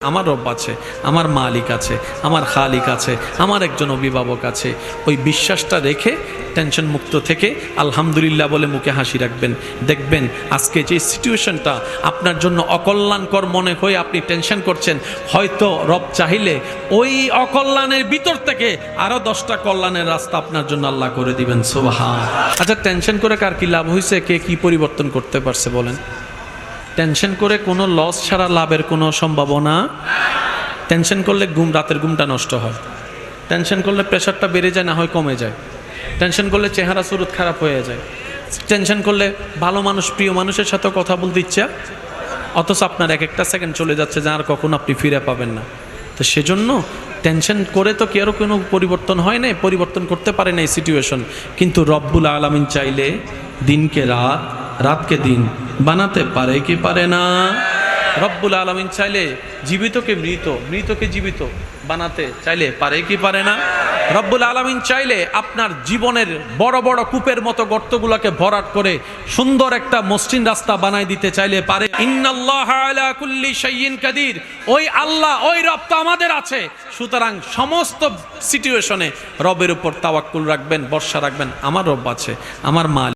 আমার রব আছে, আমার মালিক আছে, আমার খালিক আছে, আমার একজন অভিভাবক আছে। ওই বিশ্বাসটা রেখে টেনশন মুক্ত থেকে আলহামদুলিল্লাহ বলে মুখে হাসি রাখবেন। দেখবেন আজকে যে সিচুয়েশনটা আপনার জন্য অকল্যাণকর মনে হয়ে আপনি টেনশন করছেন, হয়তো রব চাইলে ওই অকল্যাণের ভিতর থেকে আরো 10টা কল্যাণের রাস্তা আপনার জন্য আল্লাহ করে দিবেন। সুবহান। আচ্ছা, টেনশন করে কার কি লাভ হয়েছে? কে কি পরিবর্তন করতে পারছে বলেন? টেনশন করে কোনো লস ছাড়া লাভের কোনো সম্ভাবনা। টেনশন করলে রাতের ঘুমটা নষ্ট হয়, টেনশন করলে প্রেশারটা বেড়ে যায়, না হয় কমে যায়, টেনশন করলে চেহারা সুরত খারাপ হয়ে যায়, টেনশন করলে ভালো মানুষ, প্রিয় মানুষের সাথে কথা বলতে ইচ্ছা, অথচ আপনার এক একটা সেকেন্ড চলে যাচ্ছে যা আর কখনো আপনি ফিরে পাবেন না। তো সেজন্য টেনশন করে তো কি আরও কোনো পরিবর্তন হয় না, পরিবর্তন করতে পারে না এই সিচুয়েশন। কিন্তু রব্বুল আলামিন চাইলে দিনকে রাত, রাতকে দিন বানাতে পারে কি পারে না? রব্বুল আলামিন চাইলে জীবিতকে মৃত, মৃতকে জীবিত বানাতে চাইলে পারে কি পারে না? রব্বুল আলামিন চাইলে আপনার জীবনের বড় বড় কূপের মতো গর্তগুলোকে ভরাট করে সুন্দর একটা মসৃণ রাস্তা বানাই দিতে চাইলে পারে। ইন্নাল্লাহা আলা কুল্লি শাইইন কাদির। ওই আল্লাহ, ওই রব তো আমাদের আছে। সুতরাং সমস্ত সিচুয়েশনে রবের উপর তাওয়াক্কুল রাখবেন, ভরসা রাখবেন। আমার রব আছে, আমার মালিক